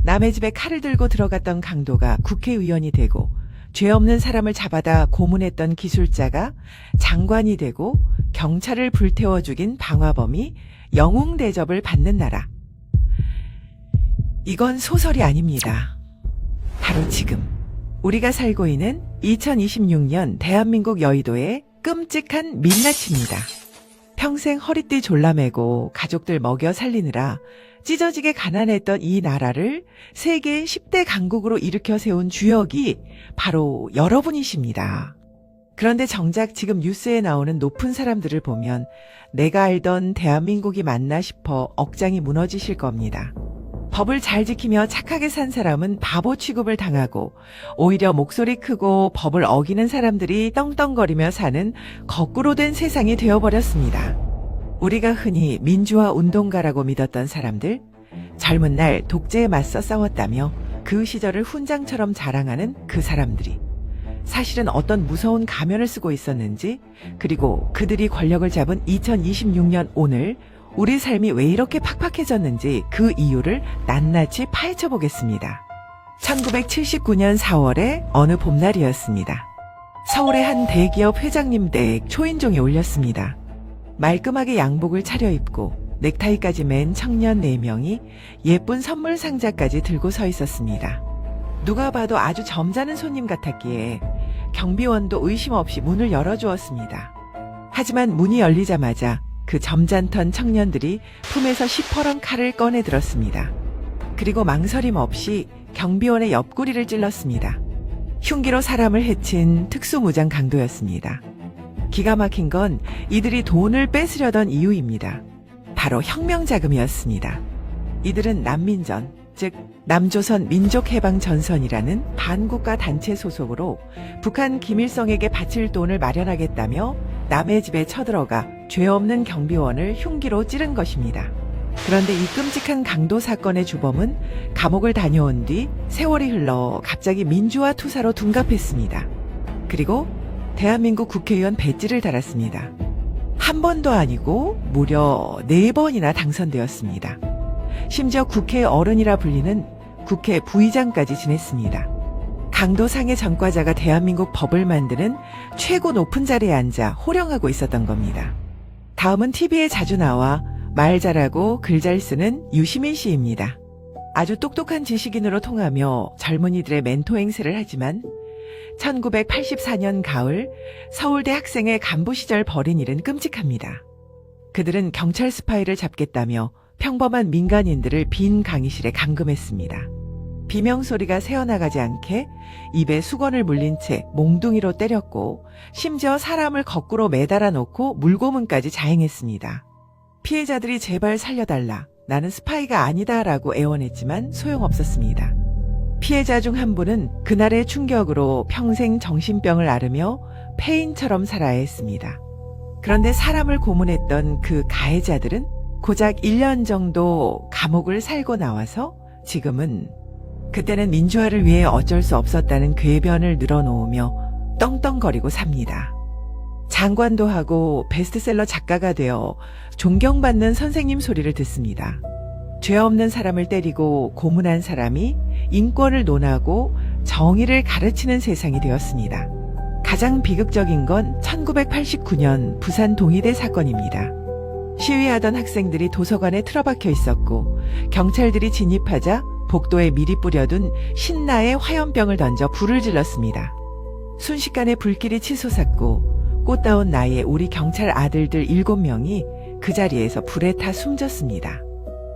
남의 집에 칼을 들고 들어갔던 강도가 국회의원이 되고 죄 없는 사람을 잡아다 고문했던 기술자가 장관이 되고 경찰을 불태워 죽인 방화범이 영웅 대접을 받는 나라. 이건 소설이 아닙니다. 바로 지금 우리가 살고 있는 2026년 대한민국 여의도의 끔찍한 민낯입니다. 평생 허리띠 졸라매고 가족들 먹여 살리느라 찢어지게 가난했던 이 나라를 세계 10대 강국으로 일으켜 세운 주역이 바로 여러분이십니다. 그런데 정작 지금 뉴스에 나오는 높은 사람들을 보면 내가 알던 대한민국이 맞나 싶어 억장이 무너지실 겁니다. 법을 잘 지키며 착하게 산 사람은 바보 취급을 당하고 오히려 목소리 크고 법을 어기는 사람들이 떵떵거리며 사는 거꾸로 된 세상이 되어버렸습니다. 우리가 흔히 민주화 운동가라고 믿었던 사람들, 젊은 날 독재에 맞서 싸웠다며 그 시절을 훈장처럼 자랑하는 그 사람들이 사실은 어떤 무서운 가면을 쓰고 있었는지, 그리고 그들이 권력을 잡은 2026년 오늘 우리 삶이 왜 이렇게 팍팍해졌는지 그 이유를 낱낱이 파헤쳐 보겠습니다. 1979년 4월에 어느 봄날이었습니다. 서울의 한 대기업 회장님 댁 초인종이 울렸습니다. 말끔하게 양복을 차려입고 넥타이까지 맨 청년 4명이 예쁜 선물 상자까지 들고 서 있었습니다. 누가 봐도 아주 점잖은 손님 같았기에 경비원도 의심 없이 문을 열어주었습니다. 하지만 문이 열리자마자 그 점잖던 청년들이 품에서 시퍼런 칼을 꺼내 들었습니다. 그리고 망설임 없이 경비원의 옆구리를 찔렀습니다. 흉기로 사람을 해친 특수무장 강도였습니다. 기가 막힌 건 이들이 돈을 뺏으려던 이유입니다. 바로 혁명자금이었습니다. 이들은 난민전, 즉 남조선 민족해방전선이라는 반국가 단체 소속으로 북한 김일성에게 바칠 돈을 마련하겠다며 남의 집에 쳐들어가 죄 없는 경비원을 흉기로 찌른 것입니다. 그런데 이 끔찍한 강도 사건의 주범은 감옥을 다녀온 뒤 세월이 흘러 갑자기 민주화 투사로 둔갑했습니다. 그리고 대한민국 국회의원 배지를 달았습니다. 한 번도 아니고 무려 4번이나 당선되었습니다. 심지어 국회 어른이라 불리는 국회 부의장까지 지냈습니다. 강도상의 전과자가 대한민국 법을 만드는 최고 높은 자리에 앉아 호령하고 있었던 겁니다. 다음은 TV에 자주 나와 말 잘하고 글 잘 쓰는 유시민 씨입니다. 아주 똑똑한 지식인으로 통하며 젊은이들의 멘토 행세를 하지만 1984년 가을 서울대 학생의 간부 시절 벌인 일은 끔찍합니다. 그들은 경찰 스파이를 잡겠다며 평범한 민간인들을 빈 강의실에 감금했습니다. 비명소리가 새어나가지 않게 입에 수건을 물린 채 몽둥이로 때렸고 심지어 사람을 거꾸로 매달아 놓고 물고문까지 자행했습니다. 피해자들이 제발 살려달라, 나는 스파이가 아니다라고 애원했지만 소용없었습니다. 피해자 중 한 분은 그날의 충격으로 평생 정신병을 앓으며 폐인처럼 살아야 했습니다. 그런데 사람을 고문했던 그 가해자들은 고작 1년 정도 감옥을 살고 나와서 지금은 그때는 민주화를 위해 어쩔 수 없었다는 궤변을 늘어놓으며 떵떵거리고 삽니다. 장관도 하고 베스트셀러 작가가 되어 존경받는 선생님 소리를 듣습니다. 죄 없는 사람을 때리고 고문한 사람이 인권을 논하고 정의를 가르치는 세상이 되었습니다. 가장 비극적인 건 1989년 부산 동의대 사건입니다. 시위하던 학생들이 도서관에 틀어박혀 있었고 경찰들이 진입하자 복도에 미리 뿌려둔 신라의 화염병을 던져 불을 질렀습니다. 순식간에 불길이 치솟았고 꽃다운 나이에 우리 경찰 아들들 7명이 그 자리에서 불에 타 숨졌습니다.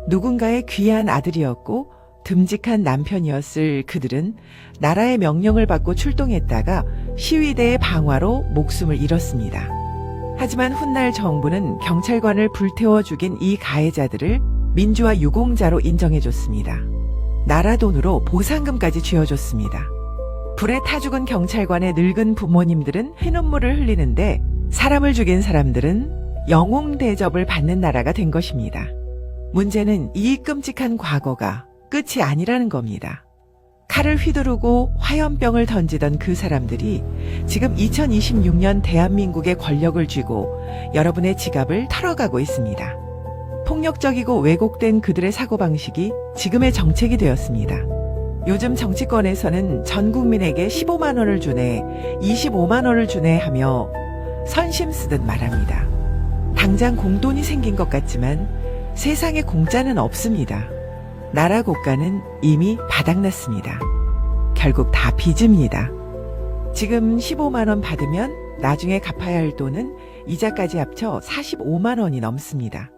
누군가의 귀한 아들이었고 듬직한 남편이었을 그들은 나라의 명령을 받고 출동했다가 시위대의 방화로 목숨을 잃었습니다. 하지만 훗날 정부는 경찰관을 불태워 죽인 이 가해자들을 민주화 유공자로 인정해줬습니다. 나라 돈으로 보상금까지 쥐어줬습니다. 불에 타 죽은 경찰관의 늙은 부모님들은 피눈물을 흘리는데 사람을 죽인 사람들은 영웅 대접을 받는 나라가 된 것입니다. 문제는 이 끔찍한 과거가 끝이 아니라는 겁니다. 칼을 휘두르고 화염병을 던지던 그 사람들이 지금 2026년 대한민국의 권력을 쥐고 여러분의 지갑을 털어가고 있습니다. 폭력적이고 왜곡된 그들의 사고방식이 지금의 정책이 되었습니다. 요즘 정치권에서는 전 국민에게 15만 원을 주네, 25만 원을 주네 하며 선심 쓰듯 말합니다. 당장 공돈이 생긴 것 같지만 세상에 공짜는 없습니다. 나라 국가는 이미 바닥났습니다. 결국 다 빚입니다. 지금 15만 원 받으면 나중에 갚아야 할 돈은 이자까지 합쳐 45만 원이 넘습니다.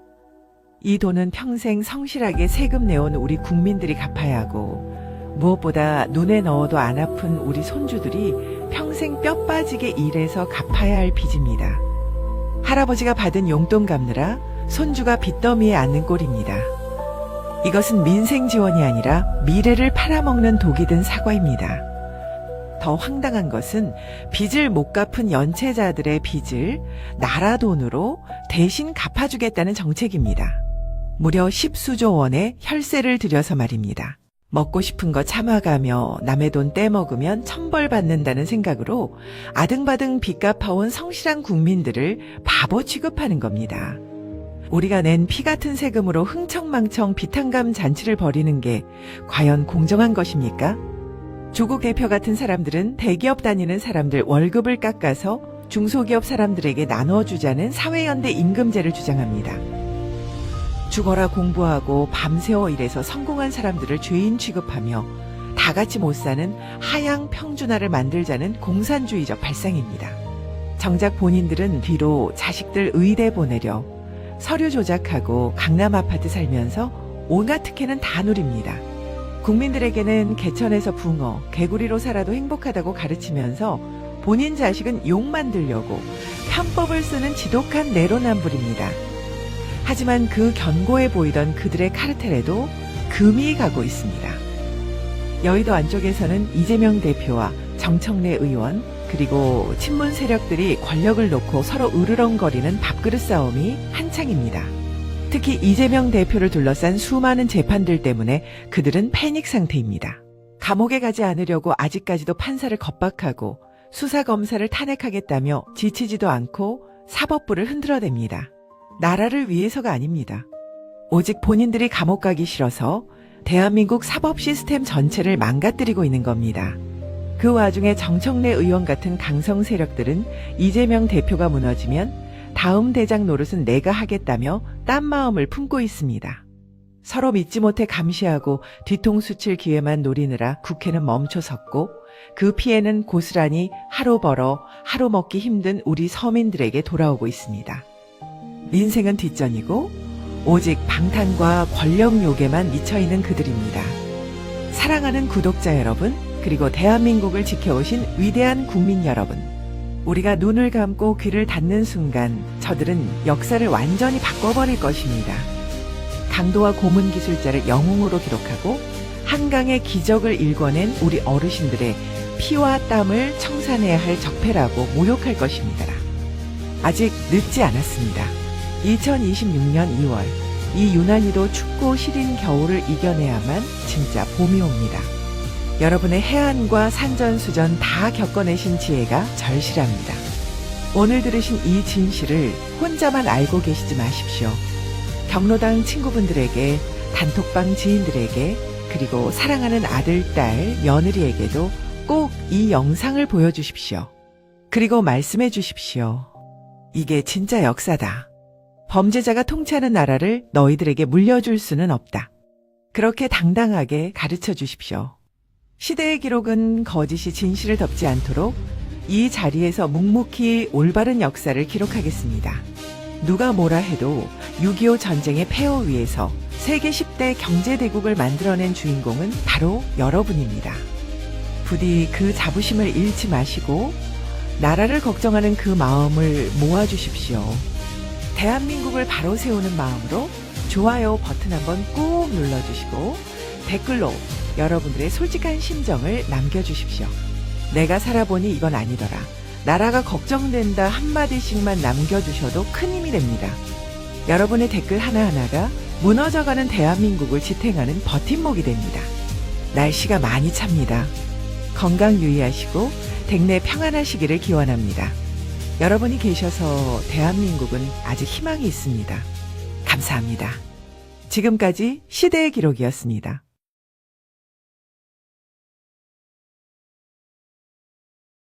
이 돈은 평생 성실하게 세금 내온 우리 국민들이 갚아야 하고, 무엇보다 눈에 넣어도 안 아픈 우리 손주들이 평생 뼈 빠지게 일해서 갚아야 할 빚입니다. 할아버지가 받은 용돈 갚느라 손주가 빚더미에 앉는 꼴입니다. 이것은 민생 지원이 아니라 미래를 팔아먹는 독이 든 사과입니다. 더 황당한 것은 빚을 못 갚은 연체자들의 빚을 나라 돈으로 대신 갚아주겠다는 정책입니다. 무려 10수조 원의 혈세를 들여서 말입니다. 먹고 싶은 거 참아가며 남의 돈 떼먹으면 천벌받는다는 생각으로 아등바등 빚 갚아온 성실한 국민들을 바보 취급하는 겁니다. 우리가 낸 피 같은 세금으로 흥청망청 비탄감 잔치를 벌이는 게 과연 공정한 것입니까? 조국 대표 같은 사람들은 대기업 다니는 사람들 월급을 깎아서 중소기업 사람들에게 나눠주자는 사회연대 임금제를 주장합니다. 죽어라 공부하고 밤새워 일해서 성공한 사람들을 죄인 취급하며 다 같이 못 사는 하향 평준화를 만들자는 공산주의적 발상입니다. 정작 본인들은 뒤로 자식들 의대 보내려 서류 조작하고 강남 아파트 살면서 온갖 특혜는 다 누립니다. 국민들에게는 개천에서 붕어, 개구리로 살아도 행복하다고 가르치면서 본인 자식은 욕 만들려고 편법을 쓰는 지독한 내로남불입니다. 하지만 그 견고해 보이던 그들의 카르텔에도 금이 가고 있습니다. 여의도 안쪽에서는 이재명 대표와 정청래 의원 그리고 친문 세력들이 권력을 놓고 서로 으르렁거리는 밥그릇 싸움이 한창입니다. 특히 이재명 대표를 둘러싼 수많은 재판들 때문에 그들은 패닉 상태입니다. 감옥에 가지 않으려고 아직까지도 판사를 겁박하고 수사검사를 탄핵하겠다며 지치지도 않고 사법부를 흔들어댑니다. 나라를 위해서가 아닙니다. 오직 본인들이 감옥 가기 싫어서 대한민국 사법 시스템 전체를 망가뜨리고 있는 겁니다. 그 와중에 정청래 의원 같은 강성 세력들은 이재명 대표가 무너지면 다음 대장 노릇은 내가 하겠다며 딴 마음을 품고 있습니다. 서로 믿지 못해 감시하고 뒤통수 칠 기회만 노리느라 국회는 멈춰섰고 그 피해는 고스란히 하루 벌어 하루 먹기 힘든 우리 서민들에게 돌아오고 있습니다. 민생은 뒷전이고 오직 방탄과 권력 욕에만 미쳐있는 그들입니다. 사랑하는 구독자 여러분, 그리고 대한민국을 지켜오신 위대한 국민 여러분, 우리가 눈을 감고 귀를 닫는 순간 저들은 역사를 완전히 바꿔버릴 것입니다. 강도와 고문 기술자를 영웅으로 기록하고 한강의 기적을 일궈낸 우리 어르신들의 피와 땀을 청산해야 할 적폐라고 모욕할 것입니다. 아직 늦지 않았습니다. 2026년 2월 이 유난히도 춥고 시린 겨울을 이겨내야만 진짜 봄이 옵니다. 여러분의 해안과 산전수전 다 겪어내신 지혜가 절실합니다. 오늘 들으신 이 진실을 혼자만 알고 계시지 마십시오. 경로당 친구분들에게, 단톡방 지인들에게, 그리고 사랑하는 아들, 딸, 며느리에게도 꼭 이 영상을 보여주십시오. 그리고 말씀해 주십시오. 이게 진짜 역사다. 범죄자가 통치하는 나라를 너희들에게 물려줄 수는 없다. 그렇게 당당하게 가르쳐 주십시오. 시대의 기록은 거짓이 진실을 덮지 않도록 이 자리에서 묵묵히 올바른 역사를 기록하겠습니다. 누가 뭐라 해도 6.25 전쟁의 폐허 위에서 세계 10대 경제대국을 만들어낸 주인공은 바로 여러분입니다. 부디 그 자부심을 잃지 마시고 나라를 걱정하는 그 마음을 모아주십시오. 대한민국을 바로 세우는 마음으로 좋아요 버튼 한번 꾹 눌러주시고 댓글로 여러분들의 솔직한 심정을 남겨주십시오. 내가 살아보니 이건 아니더라. 나라가 걱정된다 한마디씩만 남겨주셔도 큰 힘이 됩니다. 여러분의 댓글 하나하나가 무너져가는 대한민국을 지탱하는 버팀목이 됩니다. 날씨가 많이 찹니다. 건강 유의하시고 댁내 평안하시기를 기원합니다. 여러분이 계셔서 대한민국은 아직 희망이 있습니다. 감사합니다. 감사합니다. 지금까지 시대의 기록이었습니다.